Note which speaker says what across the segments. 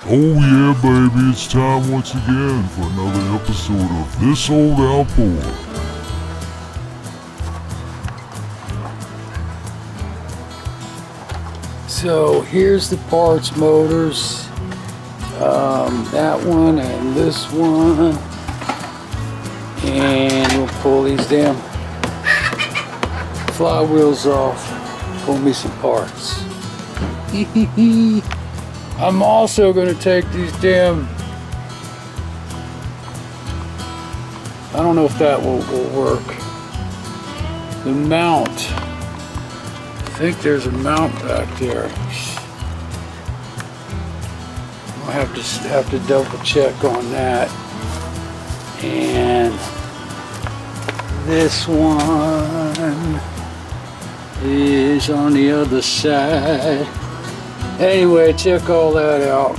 Speaker 1: Oh yeah, baby, it's time once again for another episode of This Old Outboard.
Speaker 2: So here's the parts motors, that one and this one, and we'll pull these damn flywheels off, pull me some parts. I'm also going to take these damn, I don't know if that will work, the mount. I think there's a mount back there. I'll have to double check on that. And this one is on the other side. Anyway, check all that out.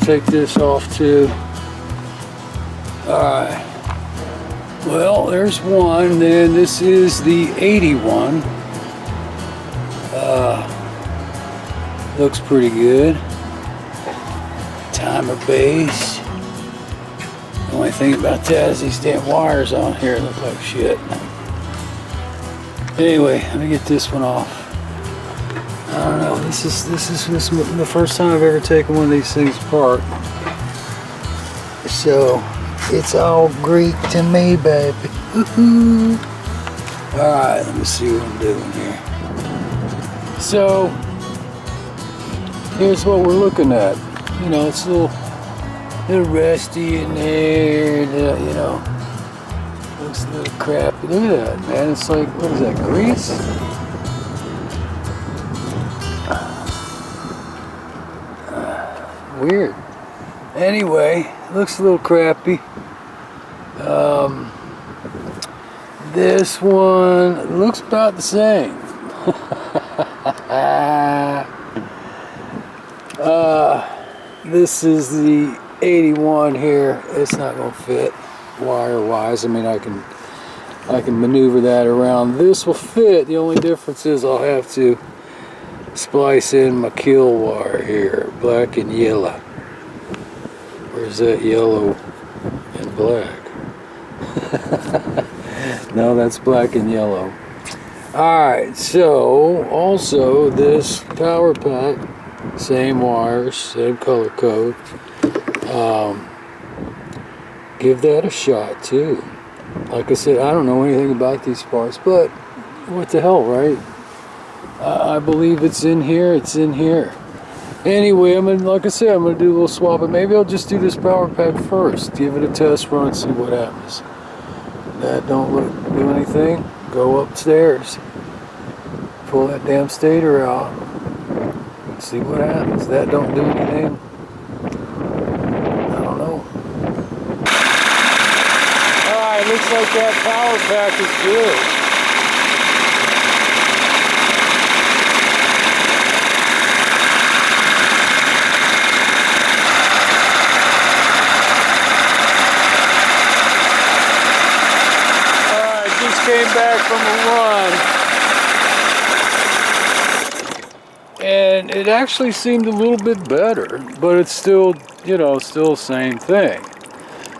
Speaker 2: Take this off too. Alright. Well, there's one. Then this is the 81. Looks pretty good. Timer base. The only thing about that is these damn wires on here look like shit. Anyway, let me get this one off. I don't know. This is the first time I've ever taken one of these things apart. So it's all Greek to me, baby. Woohoo! All right, let me see what I'm doing here. So here's what we're looking at. You know, it's a little rusty in there. You know, looks a little crappy. Look at that, man. It's like, what is that, grease? Weird. Anyway, looks a little crappy. This one looks about the same. This is the 81 here. It's not going to fit wire-wise. I mean, I can maneuver that around. This will fit. The only difference is I'll have to splice in my kill wire here, black and yellow. Where's that yellow and black? No, that's black and yellow. Alright, so also this power pack, same wires, same color code. Give that a shot too. Like I said, I don't know anything about these parts, but what the hell, right? I believe it's in here. It's in here. Anyway, like I said, I'm gonna do a little swap, but maybe I'll just do this power pack first. Give it a test run and see what happens. That don't do anything. Go upstairs. Pull that damn stator out. See what happens. That don't do anything. I don't know. Alright, looks like that power pack is good. Came back from a run and it actually seemed a little bit better, but it's still, you know, still the same thing.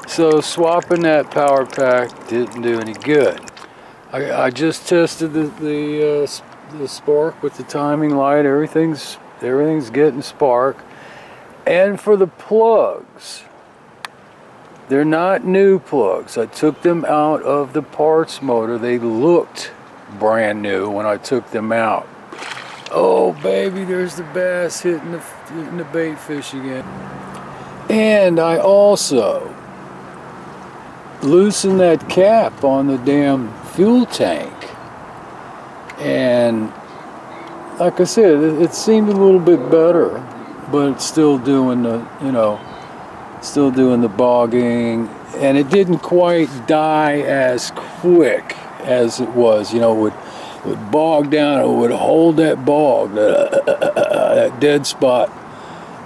Speaker 2: So swapping that power pack didn't do any good. I just tested the spark with the timing light. Everything's getting spark. And for the plugs, they're not new plugs. I took them out of the parts motor. They looked brand new when I took them out. Oh baby, there's the bass hitting the bait fish again. And I also loosened that cap on the damn fuel tank. And like I said, it seemed a little bit better, but it's still doing the, you know, still doing the bogging, and it didn't quite die as quick as it was. You know, it would bog down, it would hold that bog, that dead spot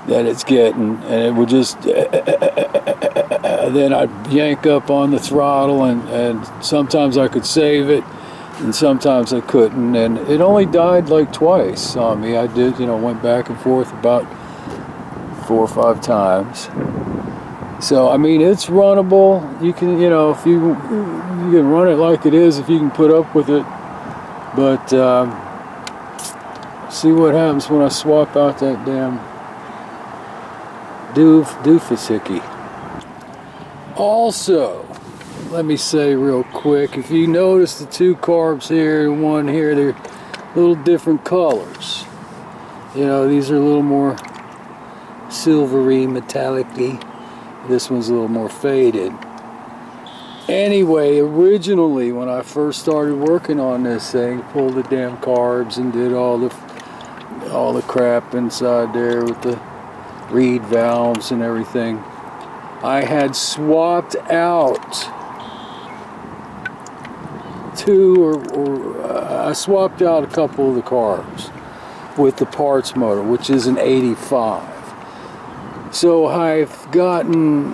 Speaker 2: that it's getting, and it would just, then I'd yank up on the throttle, and sometimes I could save it, and sometimes I couldn't, and it only died like twice on me. I did, you know, went back and forth about 4 or 5 times. So I mean, it's runnable. You can, you know, if you can run it like it is, if you can put up with it. But see what happens when I swap out that damn doofus hickey. Also, let me say real quick, if you notice the 2 carbs here and one here, they're a little different colors. You know, these are a little more silvery, metallic-y. This one's a little more faded. Anyway, originally when I first started working on this thing, pulled the damn carbs and did all the crap inside there with the reed valves and everything, I had swapped out I swapped out a couple of the carbs with the parts motor, which is an 85. So I've gotten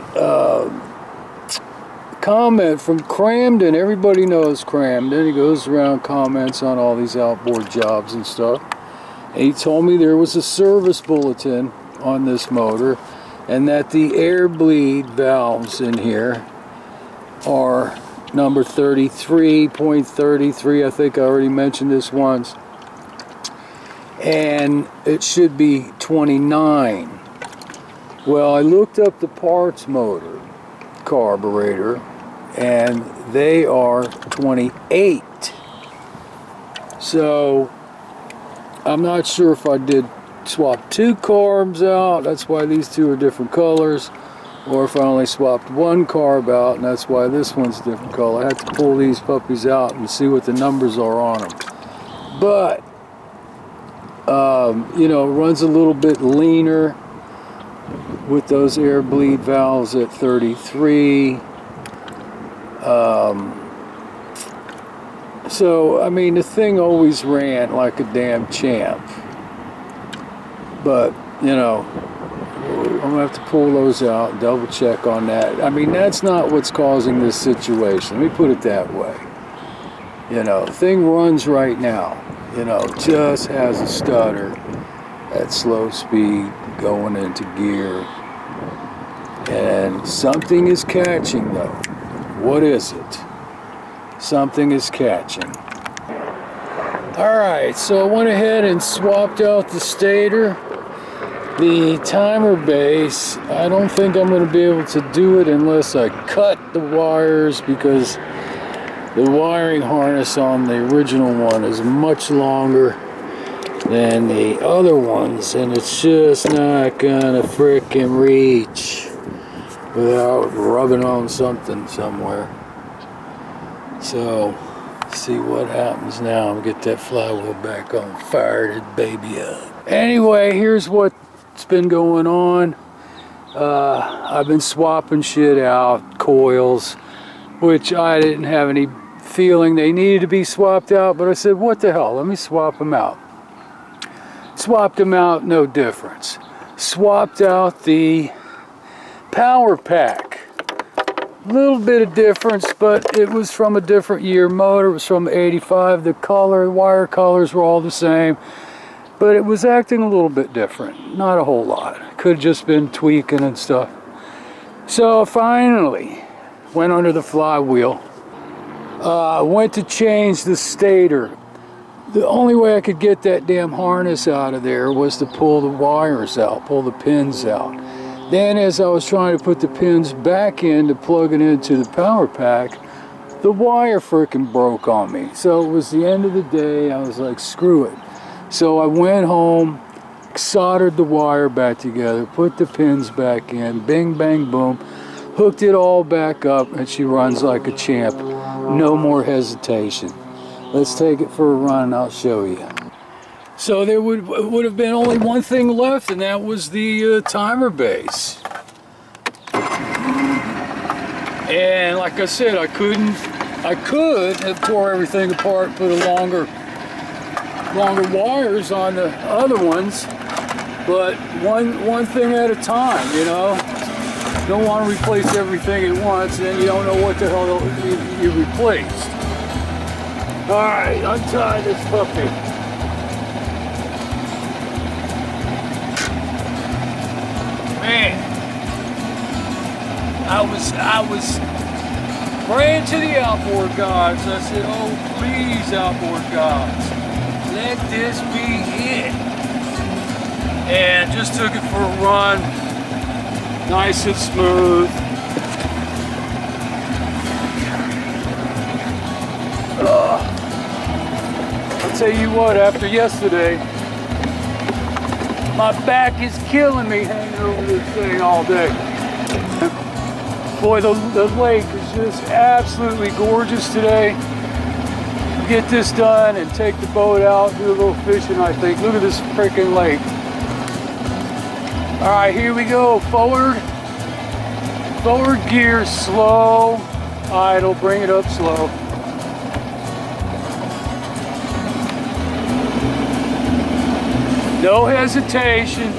Speaker 2: comment from Cramden. Everybody knows Cramden. He goes around, comments on all these outboard jobs and stuff. And he told me there was a service bulletin on this motor, and that the air bleed valves in here are number 33.33. I think I already mentioned this once. And it should be 29. Well, I looked up the parts motor carburetor, and they are 28. So I'm not sure if I did swap 2 carbs out, that's why these 2 are different colors, or if I only swapped 1 carb out, and that's why this one's a different color. I have to pull these puppies out and see what the numbers are on them. But you know, it runs a little bit leaner with those air bleed valves at 33. So I mean, the thing always ran like a damn champ. But you know, I'm gonna have to pull those out and double check on that. I mean, that's not what's causing this situation. Let me put it that way. You know, the thing runs right now. You know, just has a stutter at slow speed going into gear. And something is catching though. What is it? Something is catching. Alright, so I went ahead and swapped out the stator. The timer base, I don't think I'm going to be able to do it unless I cut the wires, because the wiring harness on the original one is much longer than the other ones, and it's just not gonna frickin' reach without rubbing on something somewhere. So, see what happens now. I'm gonna get that flywheel back on, fire that baby up. Anyway, here's what's been going on. I've been swapping shit out, coils, which I didn't have any feeling they needed to be swapped out, but I said, what the hell, let me swap them out. Swapped them out, no difference. Swapped out the power pack. Little bit of difference, but it was from a different year motor. It was from 85. The color, wire colors were all the same, but it was acting a little bit different. Not a whole lot. Could have just been tweaking and stuff. So finally, went under the flywheel. Went to change the stator. The only way I could get that damn harness out of there was to pull the wires out, pull the pins out. Then as I was trying to put the pins back in to plug it into the power pack, the wire frickin' broke on me. So it was the end of the day. I was like, screw it. So I went home, soldered the wire back together, put the pins back in, bing, bang, boom, hooked it all back up, and she runs like a champ. No more hesitation. Let's take it for a run and I'll show you. So there would have been only one thing left, and that was the timer base. And like I said, I could have tore everything apart and put a longer wires on the other ones, but one thing at a time, you know. Don't want to replace everything at once, and you don't know what the hell you replaced. Alright, untie this puppy. I was praying to the outboard gods. I said, oh please, outboard gods, let this be it. And just took it for a run, nice and smooth. I'll tell you what, after yesterday, my back is killing me hanging over this thing all day. Boy, the lake is just absolutely gorgeous today. Get this done and take the boat out, do a little fishing, I think. Look at this freaking lake. All right, here we go. Forward gear, slow, idle, bring it up slow. No hesitation.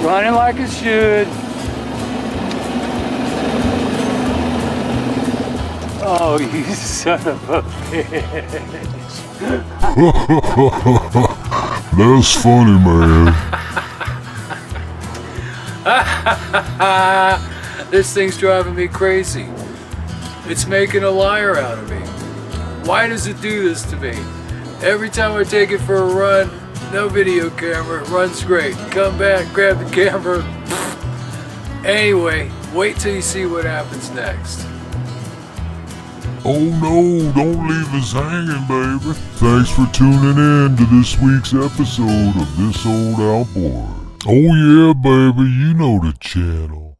Speaker 2: Running like it should. Oh, you son of a bitch.
Speaker 1: That's funny, man.
Speaker 2: This thing's driving me crazy. It's making a liar out of me. Why does it do this to me? Every time I take it for a run, no video camera, it runs great. Come back, grab the camera. Anyway, wait till you see what happens next.
Speaker 1: Oh no, don't leave us hanging, baby. Thanks for tuning in to this week's episode of This Old Outboard. Oh yeah, baby, you know the channel.